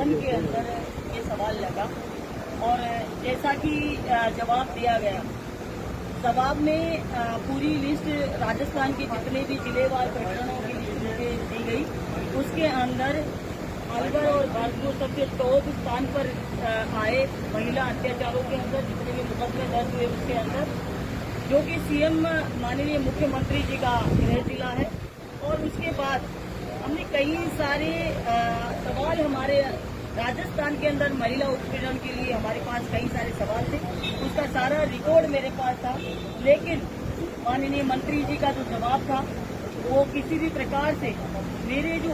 सदन के अंदर ये सवाल लगा और जैसा कि जवाब दिया गया, जवाब में पूरी लिस्ट राजस्थान के जितने भी जिलेवार प्रकरणों की लिस्ट दी गई, उसके अंदर अलवर और भागपुर सबसे टॉप स्थान पर आए महिला अत्याचारों के अंदर जितने भी मुकदमे दर्ज हुए उसके अंदर, जो कि सीएम माननीय मुख्यमंत्री जी का गृह जिला है। और उसके बाद हमने कई सारे सवाल हमारे राजस्थान के अंदर महिला उत्पीड़न के लिए हमारे पास कई सारे सवाल थे, उसका सारा रिकॉर्ड मेरे पास था। लेकिन माननीय मंत्री जी का जो जवाब था वो किसी भी प्रकार से मेरे जो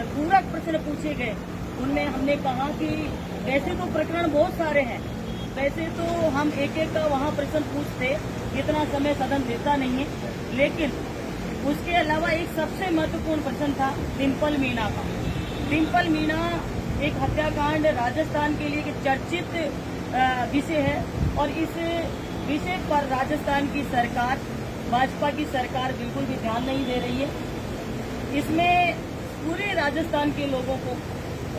पूरक प्रश्न पूछे गए उनमें हमने कहा कि वैसे तो प्रकरण बहुत सारे हैं, वैसे तो हम एक एक का वहाँ प्रश्न पूछते, इतना समय सदन देता नहीं है, लेकिन उसके अलावा एक सबसे महत्वपूर्ण प्रश्न था डिम्पल मीणा का। डिम्पल मीणा एक हत्याकांड राजस्थान के लिए एक चर्चित विषय है और इस विषय पर राजस्थान की सरकार, भाजपा की सरकार बिल्कुल भी ध्यान नहीं दे रही है। इसमें पूरे राजस्थान के लोगों को,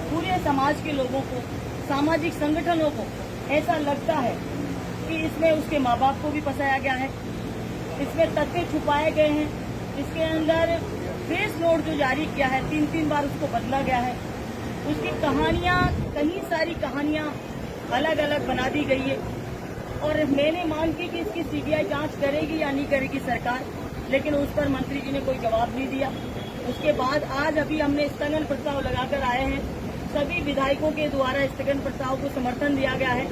पूरे समाज के लोगों को, सामाजिक संगठनों को ऐसा लगता है कि इसमें उसके माँ बाप को भी फंसाया गया है, इसमें तथ्य छुपाए गए हैं, इसके अंदर प्रेस नोट जो जारी किया है 3-3 बार उसको बदला गया है, उसकी कहानियां, कई सारी कहानियां अलग अलग बना दी गई है। और मैंने मांग की कि इसकी सीबीआई जांच करेगी या नहीं करेगी सरकार, लेकिन उस पर मंत्री जी ने कोई जवाब नहीं दिया। उसके बाद आज अभी हमने स्थगन प्रस्ताव लगाकर आए हैं, सभी विधायकों के द्वारा स्थगन प्रस्ताव को समर्थन दिया गया है।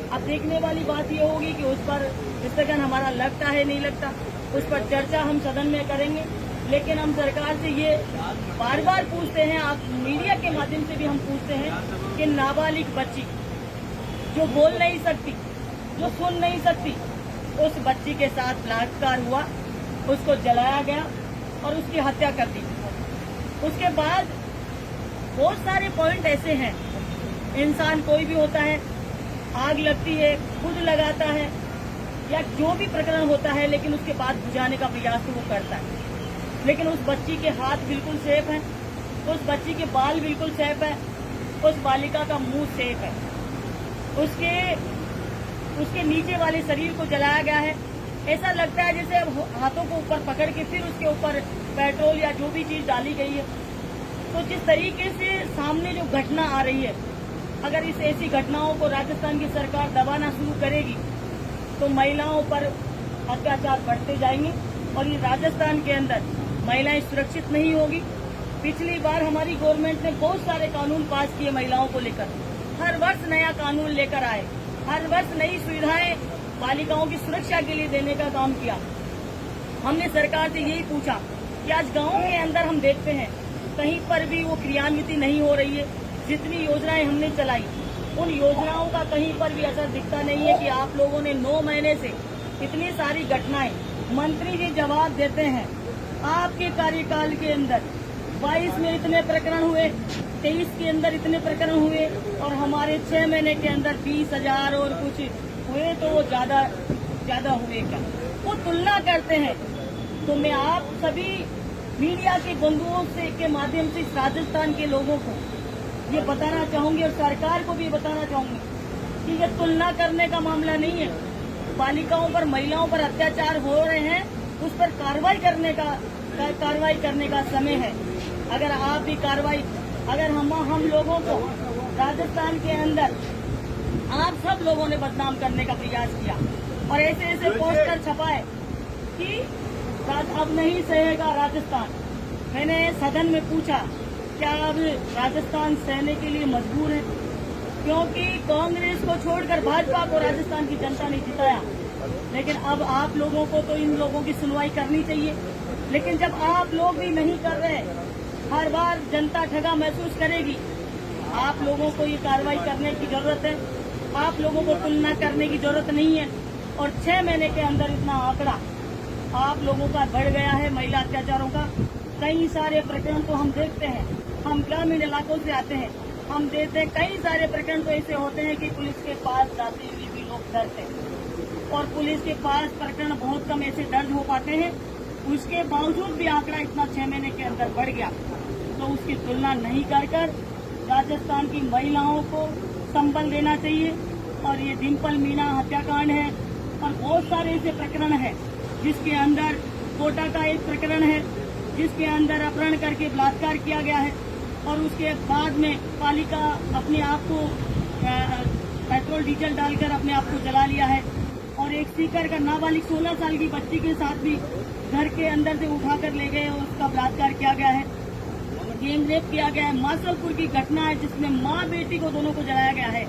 अब देखने वाली बात ये होगी कि उस पर स्थगन हमारा लगता है नहीं लगता, उस पर चर्चा हम सदन में करेंगे। लेकिन हम सरकार से ये बार बार पूछते हैं, आप मीडिया के माध्यम से भी हम पूछते हैं कि नाबालिग बच्ची जो बोल नहीं सकती, जो सुन नहीं सकती, उस बच्ची के साथ बलात्कार हुआ, उसको जलाया गया और उसकी हत्या कर दी। उसके बाद बहुत सारे पॉइंट ऐसे हैं, इंसान कोई भी होता है, आग लगती है, खुद लगाता है या जो भी प्रकरण होता है, लेकिन उसके बाद बुझाने का प्रयास तो वो करता है। लेकिन उस बच्ची के हाथ बिल्कुल सेफ हैं, उस बच्ची के बाल बिल्कुल सेफ है, उस बालिका का मुंह सेफ है, उसके नीचे वाले शरीर को जलाया गया है। ऐसा लगता है जैसे हाथों को ऊपर पकड़ के फिर उसके ऊपर पेट्रोल या जो भी चीज डाली गई है। तो जिस तरीके से सामने जो घटना आ रही है, अगर इस ऐसी घटनाओं को राजस्थान की सरकार दबाना शुरू करेगी तो महिलाओं पर अत्याचार बढ़ते जाएंगे और ये राजस्थान के अंदर महिलाएं सुरक्षित नहीं होगी। पिछली बार हमारी गवर्नमेंट ने बहुत सारे कानून पास किए महिलाओं को लेकर, हर वर्ष नया कानून लेकर आए, हर वर्ष नई सुविधाएं बालिकाओं की सुरक्षा के लिए देने का काम किया। हमने सरकार से यही पूछा कि आज गाँव के अंदर हम देखते हैं कहीं पर भी वो क्रियान्वित नहीं हो रही है। जितनी योजनाएं हमने चलाई उन योजनाओं का कहीं पर भी असर दिखता नहीं है कि आप लोगों ने 9 महीने से इतनी सारी घटनाएं, मंत्री जी जवाब देते हैं आपके कार्यकाल के अंदर 22 में इतने प्रकरण हुए, 23 के अंदर इतने प्रकरण हुए और हमारे 6 महीने के अंदर 20,000 और कुछ हुए, तो वो ज्यादा हुए क्या? वो तुलना करते हैं। तो मैं आप सभी मीडिया के बंधुओं से के माध्यम से राजस्थान के लोगों को ये बताना चाहूंगी और सरकार को भी बताना चाहूंगी कि ये तुलना करने का मामला नहीं है। बालिकाओं पर, महिलाओं पर अत्याचार हो रहे हैं, उस पर कार्रवाई करने का समय है। अगर आप भी कार्रवाई, अगर हम लोगों को राजस्थान के अंदर आप सब लोगों ने बदनाम करने का प्रयास किया और ऐसे पोस्टर छपाए कि अब नहीं सहेगा राजस्थान। मैंने सदन में पूछा क्या अब राजस्थान सहने के लिए मजबूर है? क्योंकि कांग्रेस को छोड़कर भाजपा को राजस्थान की जनता ने जिताया, लेकिन अब आप लोगों को तो इन लोगों की सुनवाई करनी चाहिए। लेकिन जब आप लोग भी नहीं कर रहे, हर बार जनता ठगा महसूस करेगी। आप लोगों को ये कार्रवाई करने की जरूरत है, आप लोगों को तुलना करने की जरूरत नहीं है। और 6 महीने के अंदर इतना आंकड़ा आप लोगों का बढ़ गया है महिला अत्याचारों का। कई सारे प्रकरण तो हम देखते हैं, हम ग्रामीण इलाकों से आते हैं, हम देखते हैं कई सारे प्रकरण तो ऐसे होते हैं कि पुलिस के पास जाते हुए भी लोग डरते हैं और पुलिस के पास प्रकरण बहुत कम ऐसे दर्ज हो पाते हैं। उसके बावजूद भी आंकड़ा इतना 6 महीने के अंदर बढ़ गया। तो उसकी तुलना नहीं कर राजस्थान की महिलाओं को संबल देना चाहिए। और ये डिम्पल मीना हत्याकांड है और बहुत सारे ऐसे प्रकरण है जिसके अंदर कोटा का एक प्रकरण है जिसके अंदर अपहरण करके बलात्कार किया गया है और उसके बाद में पालिका अपने आप को पेट्रोल डीजल डालकर अपने आप को जला लिया है। और एक सीकर का नाबालिग 16 साल की बच्ची के साथ भी घर के अंदर से उठाकर ले गए और उसका बलात्कार किया गया है। गेम रेप किया गया है। मासलपुर की घटना है जिसमें माँ बेटी को दोनों को जलाया गया है।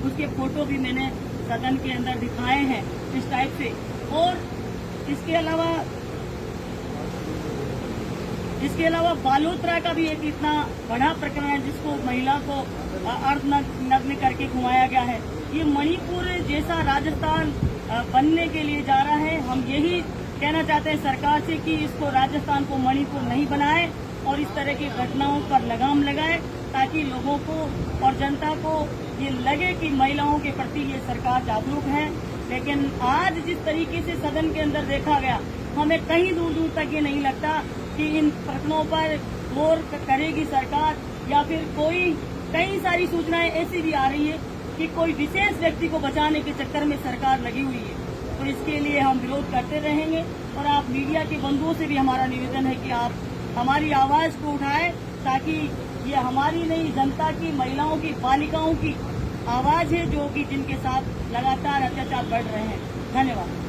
उसके फोटो भी मैंने सदन के अंदर दिखाए हैं इस टाइप से। और इसके अलावा बालोतरा का भी एक इतना बड़ा प्रकरण है जिसको महिला को अर्धनग्न करके घुमाया गया है। ये मणिपुर जैसा राजस्थान बनने के लिए जा रहा है। हम यही कहना चाहते हैं सरकार से कि इसको राजस्थान को मणिपुर नहीं बनाए और इस तरह की घटनाओं पर लगाम लगाए ताकि लोगों को और जनता को ये लगे कि महिलाओं के प्रति ये सरकार जागरूक है। लेकिन आज जिस तरीके से सदन के अंदर देखा गया, हमें कहीं दूर दूर तक ये नहीं लगता कि इन प्रकरणों पर गौर करेगी सरकार या फिर कई सारी सूचनाएं ऐसी भी आ रही है कि कोई विशेष व्यक्ति को बचाने के चक्कर में सरकार लगी हुई है। तो इसके लिए हम विरोध करते रहेंगे और आप मीडिया के बंधुओं से भी हमारा निवेदन है कि आप हमारी आवाज को उठाएं ताकि ये हमारी नहीं, जनता की, महिलाओं की, बालिकाओं की आवाज है जो कि जिनके साथ लगातार अत्याचार बढ़ रहे हैं। धन्यवाद।